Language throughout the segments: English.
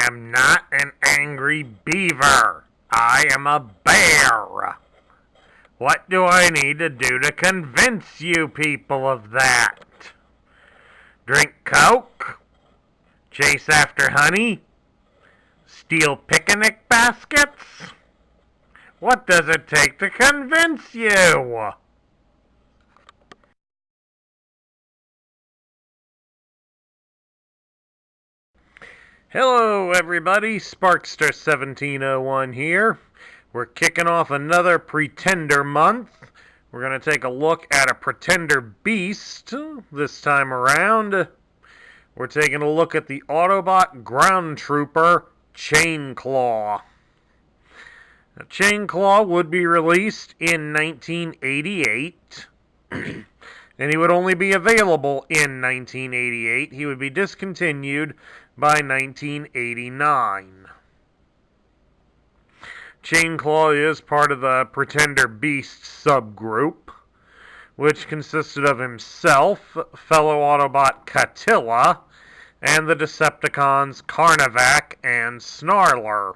am not an angry beaver. I am a bear. What do I need to do to convince you people of that? Drink Coke? Chase after honey? Steal picnic baskets? What does it take to convince you? Hello everybody, Sparkster1701 here. We're kicking off another Pretender month. We're going to take a look at a Pretender beast this time around. We're taking a look at the Autobot Ground Trooper, Chainclaw. Now, Chainclaw would be released in 1988. And he would only be available in 1988. He would be discontinued by 1989. Chainclaw is part of the Pretender Beast subgroup, which consisted of himself, fellow Autobot Catilla, and the Decepticons Carnivac and Snarler.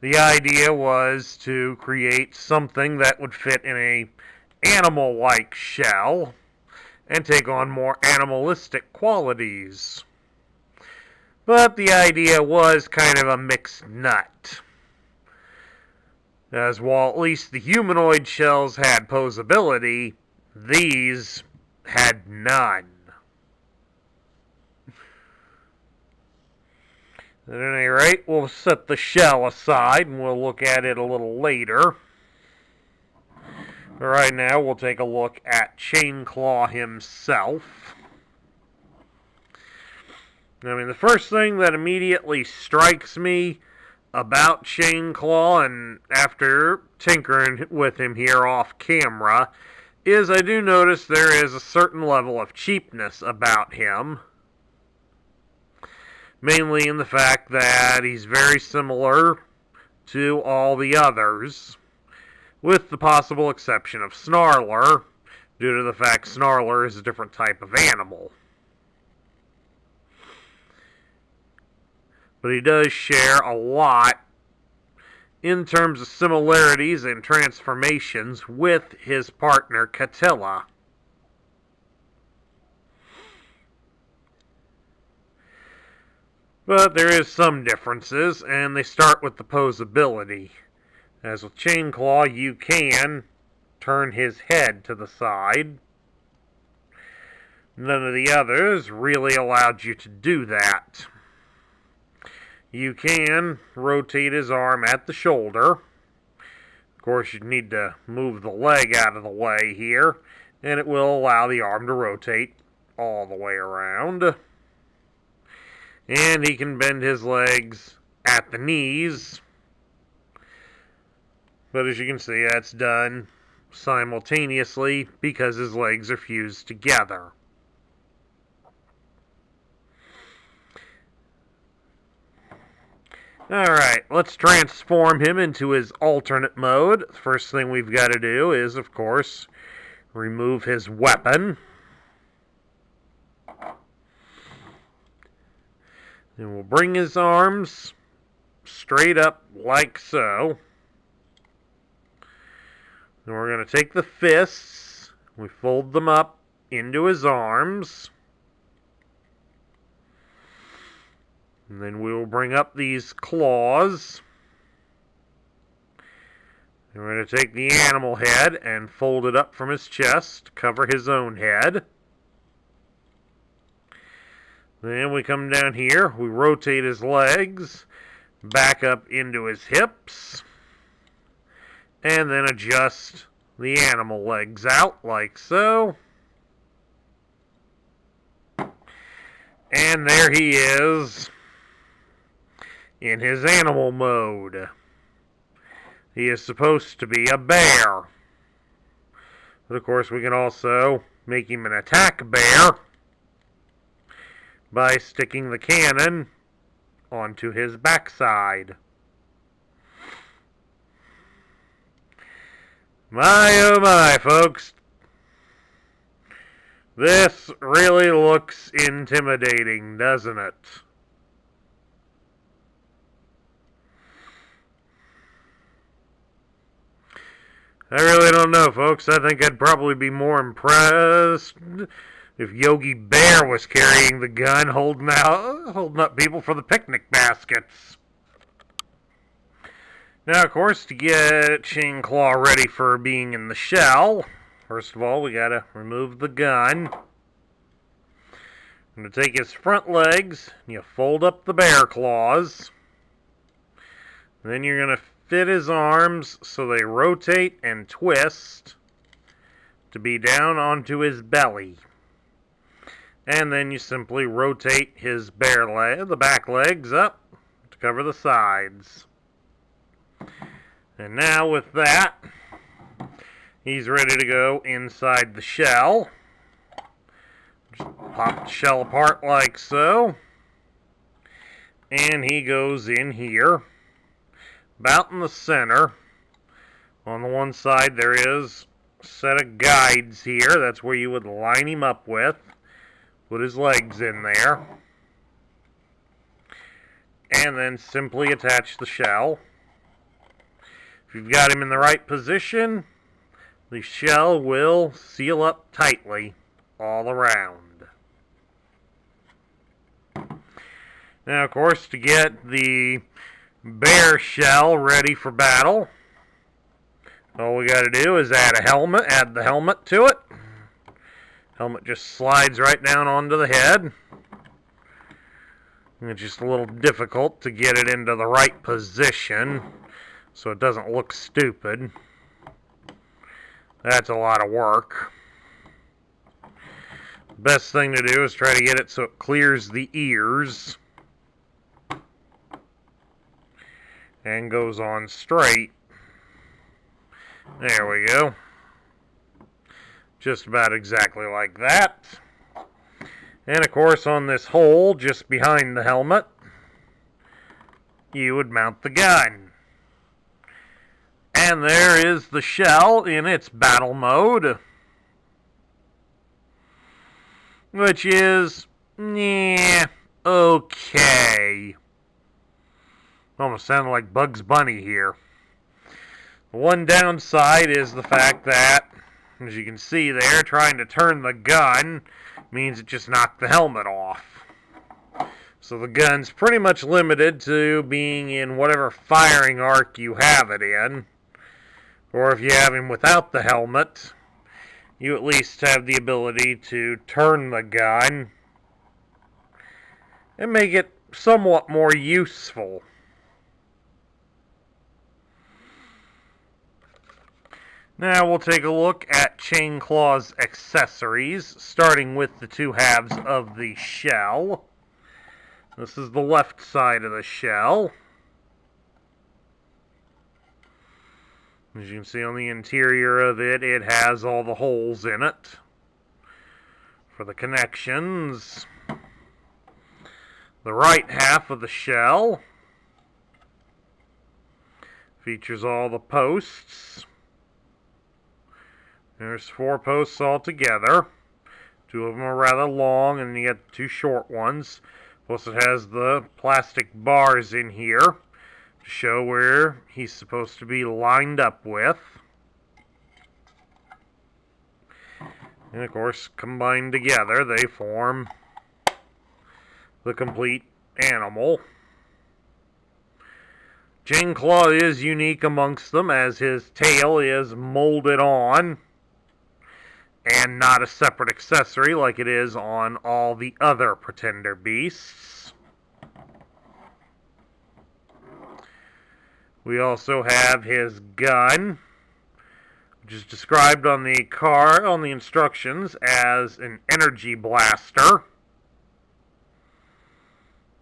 The idea was to create something that would fit in a animal-like shell and take on more animalistic qualities. But the idea was kind of a mixed nut, as while at least the humanoid shells had posability, these had none. At any rate, we'll set the shell aside and we'll look at it a little later. Right now, we'll take a look at Chainclaw himself. I mean, the first thing that immediately strikes me about Chainclaw, and after tinkering with him here off camera, is I do notice there is a certain level of cheapness about him. Mainly in the fact that he's very similar to all the others, with the possible exception of Snarler, due to the fact Snarler is a different type of animal. But he does share a lot in terms of similarities and transformations with his partner Catilla. But there is some differences, and they start with the posability. As with Chainclaw, you can turn his head to the side. None of the others really allowed you to do that. You can rotate his arm at the shoulder. Of course, you need to move the leg out of the way here, and it will allow the arm to rotate all the way around. And he can bend his legs at the knees. But as you can see, that's done simultaneously because his legs are fused together. Alright, let's transform him into his alternate mode. The first thing we've got to do is, of course, remove his weapon. And we'll bring his arms straight up like so. And we're going to take the fists, we fold them up into his arms. And then we will bring up these claws. And we're going to take the animal head and fold it up from his chest, cover his own head. Then we come down here, we rotate his legs back up into his hips, and then adjust the animal legs out like so. And there he is in his animal mode. He is supposed to be a bear. But of course we can also make him an attack bear by sticking the cannon onto his backside. My oh my, folks. This really looks intimidating, doesn't it? I really don't know, folks. I think I'd probably be more impressed if Yogi Bear was carrying the gun, holding up people for the picnic baskets. Now, of course, to get Chainclaw ready for being in the shell, first of all, we gotta remove the gun. I'm going to take his front legs, and you fold up the bear claws. Then you're going to fit his arms so they rotate and twist to be down onto his belly. And then you simply rotate his the back legs up to cover the sides. And now with that, he's ready to go inside the shell. Just pop the shell apart like so. And he goes in here. About in the center. On the one side there is a set of guides here. That's where you would line him up with. Put his legs in there. And then simply attach the shell. If you've got him in the right position, the shell will seal up tightly all around. Now, of course, to get the bear shell ready for battle, all we got to do is add the helmet to it. Helmet just slides right down onto the head. And it's just a little difficult to get it into the right position so it doesn't look stupid. That's a lot of work. Best thing to do is try to get it so it clears the ears and goes on straight. There we go. Just about exactly like that. And of course, on this hole just behind the helmet, you would mount the gun. And there is the shell in its battle mode, which is, okay. Almost sounded like Bugs Bunny here. One downside is the fact that, as you can see there, trying to turn the gun means it just knocked the helmet off. So the gun's pretty much limited to being in whatever firing arc you have it in. Or if you have him without the helmet, you at least have the ability to turn the gun and make it somewhat more useful. Now we'll take a look at Chainclaw's accessories, starting with the two halves of the shell. This is the left side of the shell. As you can see on the interior of it, it has all the holes in it for the connections. The right half of the shell features all the posts. There's 4 posts altogether. 2 of them are rather long, and you get 2 short ones. Plus it has the plastic bars in here to show where he's supposed to be lined up with. And of course, combined together, they form the complete animal. Chainclaw is unique amongst them, as his tail is molded on and not a separate accessory like it is on all the other Pretender beasts. We also have his gun, which is described on the instructions as an energy blaster.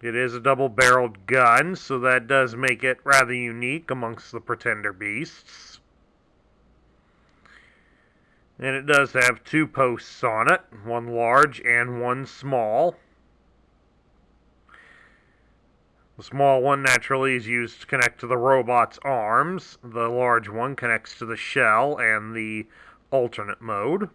It is a double-barreled gun, so that does make it rather unique amongst the Pretender beasts. And it does have 2 posts on it, one large and one small. The small one naturally is used to connect to the robot's arms. The large one connects to the shell and the alternate mode.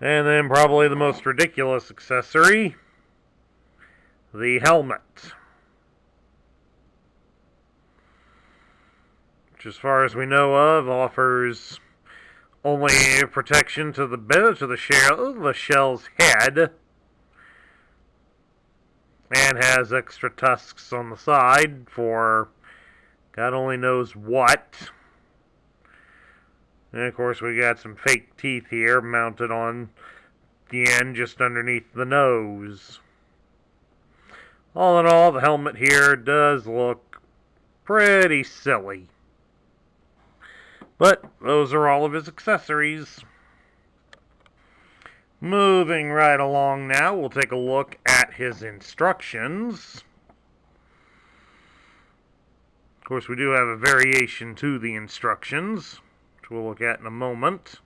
And then probably the most ridiculous accessory, the helmet. which as far as we know of, offers only protection to the shell's head, and has extra tusks on the side for God only knows what. And of course we got some fake teeth here mounted on the end just underneath the nose. All in all, the helmet here does look pretty silly. But those are all of his accessories. Moving right along now, we'll take a look at his instructions. Of course, we do have a variation to the instructions, which we'll look at in a moment.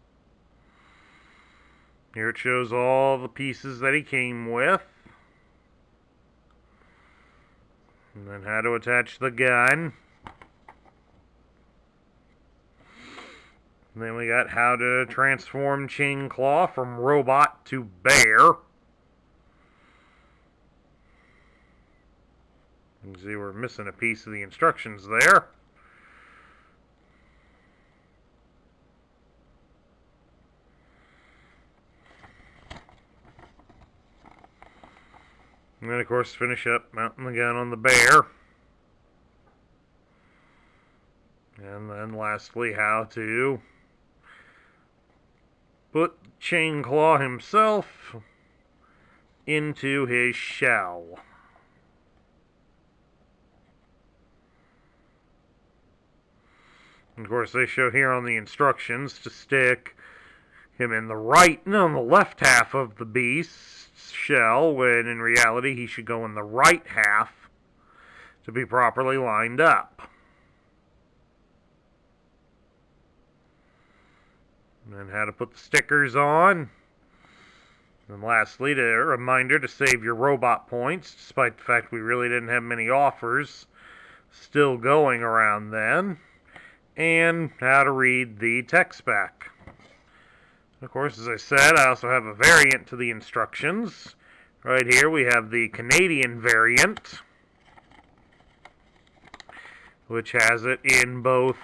Here it shows all the pieces that he came with. And then how to attach the gun. And then we got how to transform Chainclaw from robot to bear. You can see we're missing a piece of the instructions there. And then, of course, finish up mounting the gun on the bear. And then, lastly, how to put Chainclaw himself into his shell. And of course, they show here on the instructions to stick him in the left half of the beast's shell, when in reality he should go in the right half to be properly lined up. And how to put the stickers on. And lastly, a reminder to save your robot points, despite the fact we really didn't have many offers still going around then. And how to read the tech spec. Of course, as I said, I also have a variant to the instructions. Right here we have the Canadian variant, which has it in both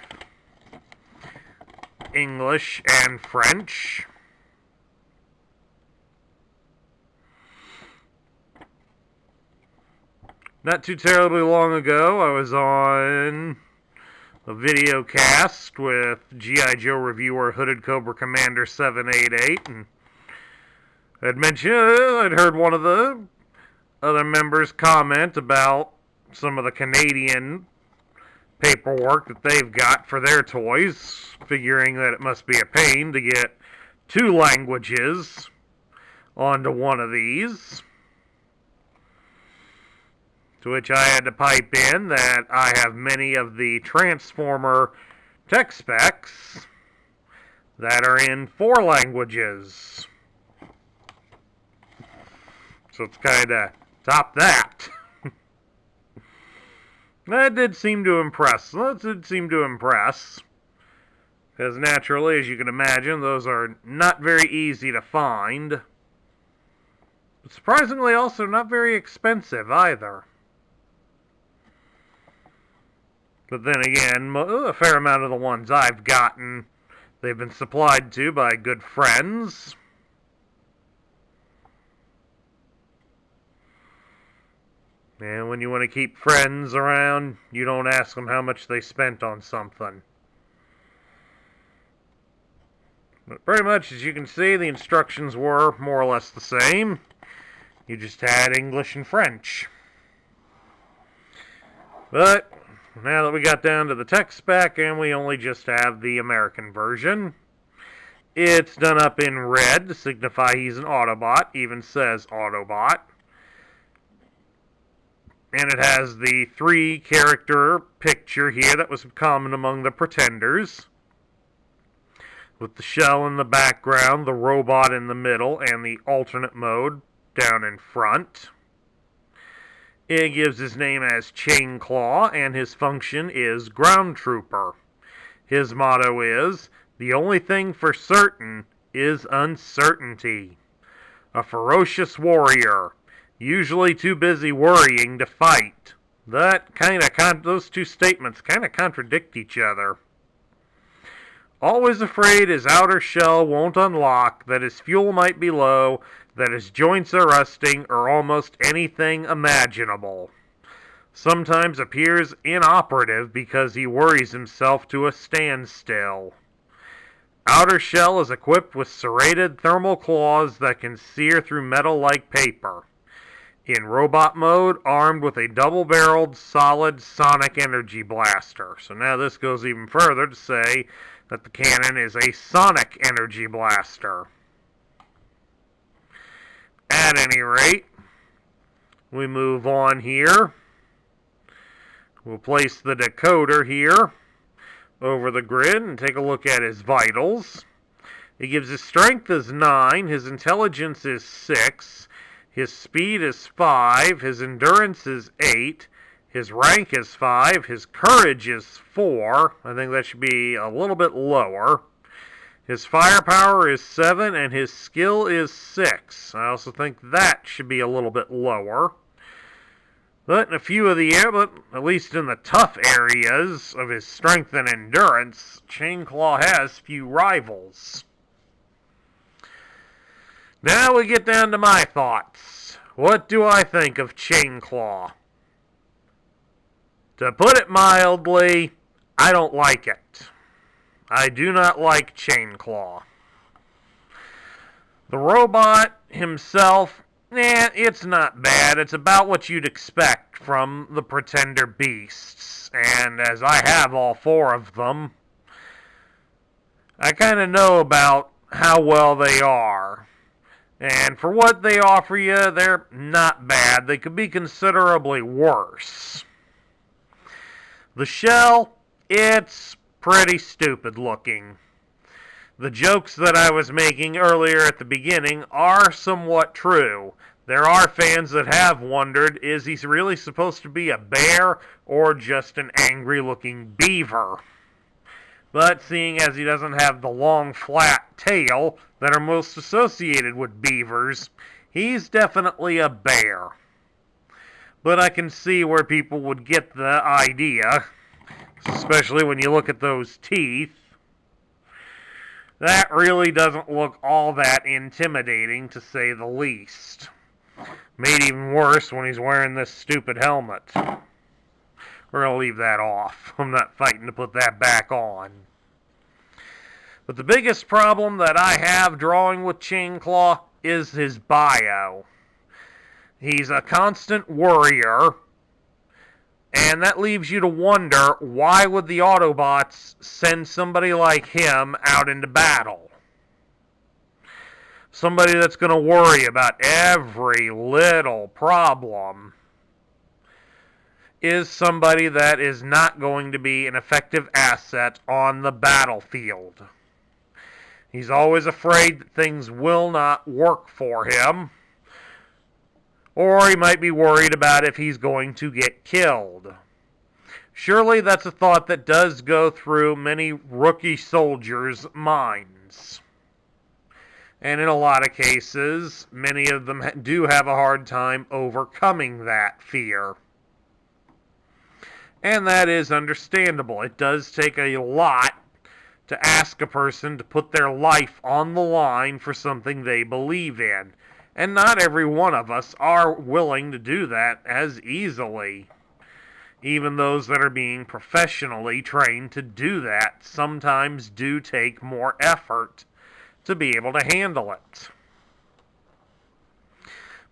English and French. Not too terribly long ago, I was on a video cast with G.I. Joe reviewer Hooded Cobra Commander 788, and I'd mentioned I'd heard one of the other members comment about some of the Canadian paperwork that they've got for their toys, figuring that it must be a pain to get 2 languages onto one of these. To which I had to pipe in that I have many of the Transformer tech specs that are in 4 languages. So it's kind of top that. That did seem to impress. Because naturally, as you can imagine, those are not very easy to find. But surprisingly also not very expensive either. But then again, a fair amount of the ones I've gotten, they've been supplied to by good friends. And when you want to keep friends around, you don't ask them how much they spent on something. But pretty much, as you can see, the instructions were more or less the same. You just had English and French. But now that we got down to the tech spec, and we only just have the American version, it's done up in red to signify he's an Autobot, even says Autobot. And it has the 3-character picture here that was common among the Pretenders, with the shell in the background, the robot in the middle, and the alternate mode down in front. It gives his name as Chainclaw, and his function is Ground Trooper. His motto is, "The only thing for certain is uncertainty." A ferocious warrior, usually too busy worrying to fight. Those 2 statements kind of contradict each other. Always afraid his outer shell won't unlock, that his fuel might be low, that his joints are rusting, or almost anything imaginable. Sometimes appears inoperative because he worries himself to a standstill. Outer shell is equipped with serrated thermal claws that can sear through metal like paper. In robot mode, armed with a double-barreled solid sonic energy blaster. So now this goes even further to say that the cannon is a sonic energy blaster. At any rate, we move on here. We'll place the decoder here over the grid and take a look at his vitals. It gives his strength is 9, his intelligence is 6, his speed is 5, his endurance is 8, his rank is 5, his courage is 4. I think that should be a little bit lower. His firepower is 7, and his skill is 6. I also think that should be a little bit lower. But in a few of the at least in the tough areas of his strength and endurance, Chainclaw has few rivals. Now we get down to my thoughts. What do I think of Chainclaw? To put it mildly, I don't like it. I do not like Chainclaw. The robot himself, it's not bad. It's about what you'd expect from the Pretender beasts. And as I have all 4 of them, I kind of know about how well they are. And for what they offer you, they're not bad. They could be considerably worse. The shell, it's pretty stupid looking. The jokes that I was making earlier at the beginning are somewhat true. There are fans that have wondered, is he really supposed to be a bear or just an angry-looking beaver? But seeing as he doesn't have the long, flat tail that are most associated with beavers, he's definitely a bear. But I can see where people would get the idea, especially when you look at those teeth. That really doesn't look all that intimidating, to say the least. Made even worse when he's wearing this stupid helmet. We're going to leave that off. I'm not fighting to put that back on. But the biggest problem that I have drawing with Chainclaw is his bio. He's a constant worrier, and that leaves you to wonder, why would the Autobots send somebody like him out into battle? Somebody that's going to worry about every little problem is somebody that is not going to be an effective asset on the battlefield. He's always afraid that things will not work for him, or he might be worried about if he's going to get killed. Surely that's a thought that does go through many rookie soldiers' minds. And in a lot of cases, many of them do have a hard time overcoming that fear. And that is understandable. It does take a lot to ask a person to put their life on the line for something they believe in. And not every one of us are willing to do that as easily. Even those that are being professionally trained to do that sometimes do take more effort to be able to handle it.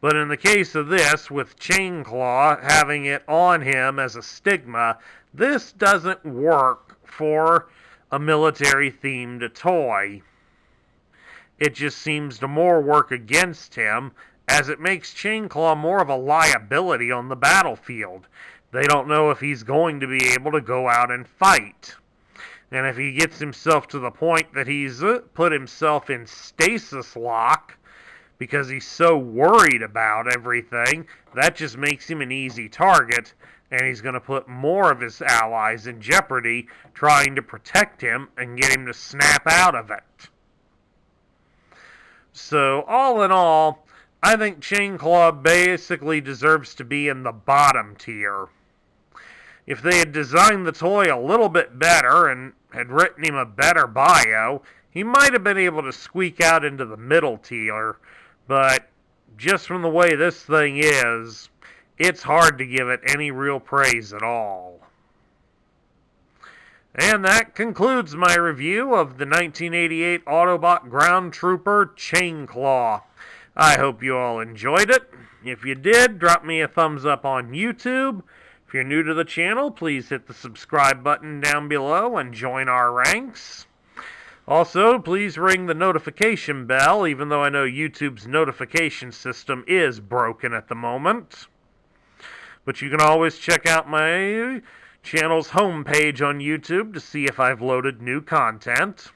But in the case of this, with Chainclaw having it on him as a stigma, this doesn't work for a military-themed toy. It just seems to more work against him, as it makes Chainclaw more of a liability on the battlefield. They don't know if he's going to be able to go out and fight. And if he gets himself to the point that he's put himself in stasis lock because he's so worried about everything, that just makes him an easy target, and he's going to put more of his allies in jeopardy trying to protect him and get him to snap out of it. So, all in all, I think Chainclaw basically deserves to be in the bottom tier. If they had designed the toy a little bit better and had written him a better bio, he might have been able to squeak out into the middle tier, but just from the way this thing is, it's hard to give it any real praise at all. And that concludes my review of the 1988 Autobot Ground Trooper Chainclaw. I hope you all enjoyed it. If you did, drop me a thumbs up on YouTube. If you're new to the channel, please hit the subscribe button down below and join our ranks. Also, please ring the notification bell, even though I know YouTube's notification system is broken at the moment. But you can always check out my channel's homepage on YouTube to see if I've loaded new content.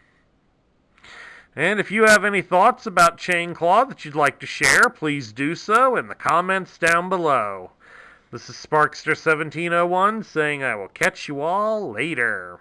And if you have any thoughts about Chainclaw that you'd like to share, please do so in the comments down below. This is Sparkster1701 saying I will catch you all later.